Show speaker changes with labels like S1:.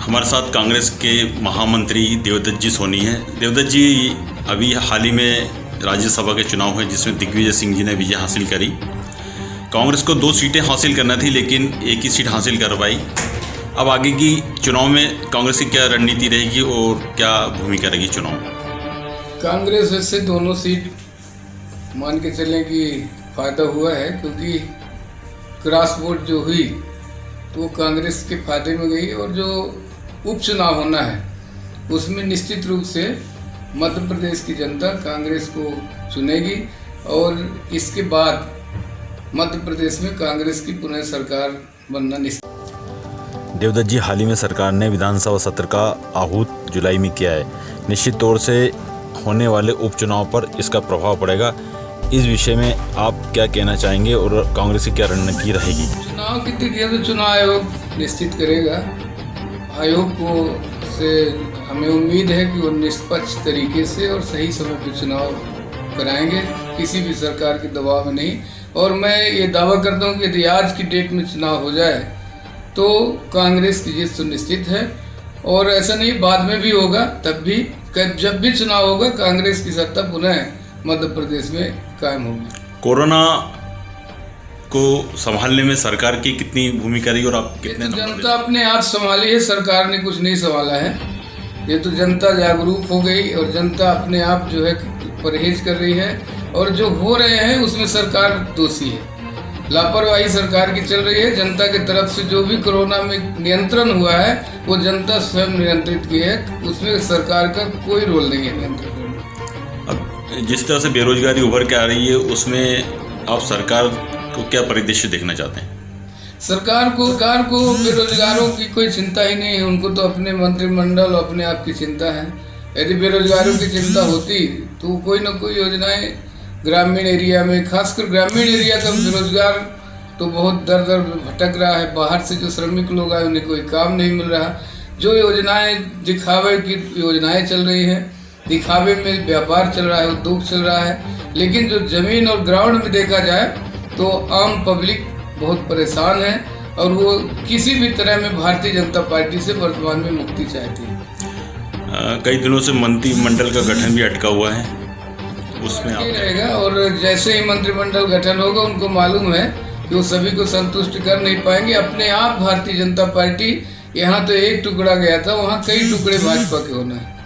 S1: हमारे साथ कांग्रेस के महामंत्री देवदत्त जी सोनी हैं। देवदत्त जी, अभी हाल ही में राज्यसभा के चुनाव हुए जिसमें दिग्विजय सिंह जी ने विजय हासिल करी। कांग्रेस को 2 सीटें हासिल करना थी लेकिन एक ही सीट हासिल कर पाई। अब आगे की चुनाव में कांग्रेस की क्या रणनीति रहेगी और क्या भूमिका रहेगी चुनाव में?
S2: कांग्रेस वैसे दोनों सीट मान के चलें कि फ़ायदा हुआ है, क्योंकि क्रॉस वोट जो हुई तो वो कांग्रेस के फायदे में गई और जो उपचुनाव होना है उसमें निश्चित रूप से मध्य प्रदेश की जनता कांग्रेस को चुनेगी और इसके बाद मध्य प्रदेश में कांग्रेस की पुनः सरकार बनना निश्चित।
S1: देवदत्त जी, हाल ही में सरकार ने विधानसभा सत्र का आहूत जुलाई में किया है। निश्चित तौर से होने वाले उपचुनाव पर इसका प्रभाव पड़ेगा। इस विषय में आप क्या कहना चाहेंगे और कांग्रेस की क्या रणनीति रहेगी?
S2: चुनाव की तिथियां तो चुनाव आयोग निश्चित करेगा। आयोग को से हमें उम्मीद है कि वो निष्पक्ष तरीके से और सही समय पर चुनाव कराएंगे, किसी भी सरकार के दबाव में नहीं। और मैं ये दावा करता हूँ कि यदि आज की डेट में चुनाव हो जाए तो कांग्रेस की जीत सुनिश्चित है। और ऐसा नहीं बाद में भी होगा, तब भी जब भी चुनाव होगा कांग्रेस की सत्ता पुनः मध्य प्रदेश में कायम होगी।
S1: कोरोना को संभालने में सरकार की कितनी भूमिका रही और आप कितने?
S2: तो जनता अपने आप संभाली है, सरकार ने कुछ नहीं संभाला है। ये तो जनता जागरूक हो गई और जनता अपने आप जो है परहेज कर रही है और जो हो रहे हैं उसमें सरकार दोषी है। लापरवाही सरकार की चल रही है। जनता की तरफ से जो भी कोरोना में नियंत्रण हुआ है वो जनता स्वयं नियंत्रित की है, उसमें सरकार का कोई रोल नहीं है नियंत्रण में।
S1: अब जिस तरह से बेरोजगारी उभर के आ रही है उसमें आप सरकार को क्या परिदृश्य देखना चाहते हैं?
S2: सरकार को बेरोजगारों की कोई चिंता ही नहीं है। उनको तो अपने मंत्रिमंडल अपने आप की चिंता है। यदि बेरोजगारों की चिंता होती तो कोई न कोई योजनाएं ग्रामीण एरिया में, खासकर ग्रामीण एरिया का बेरोजगार तो बहुत दर दर भटक रहा है। बाहर से जो श्रमिक लोग आए उन्हें कोई काम नहीं मिल रहा। जो योजनाएं दिखावे की योजनाएं चल रही हैं, दिखावे में व्यापार चल रहा है, उद्योग चल रहा है, लेकिन जो जमीन और ग्राउंड में देखा जाए तो आम पब्लिक बहुत परेशान है और वो किसी भी तरह में भारतीय जनता पार्टी से वर्तमान में मुक्ति चाहती है।
S1: कई दिनों से मंत्रिमंडल का गठन भी अटका हुआ है, उसमें आप
S2: रहेगा। और जैसे ही मंत्रिमंडल गठन होगा उनको मालूम है कि वो सभी को संतुष्ट कर नहीं पाएंगे। अपने आप भारतीय जनता पार्टी यहाँ तो एक टुकड़ा गया था, वहाँ कई टुकड़े भाजपा के होना है।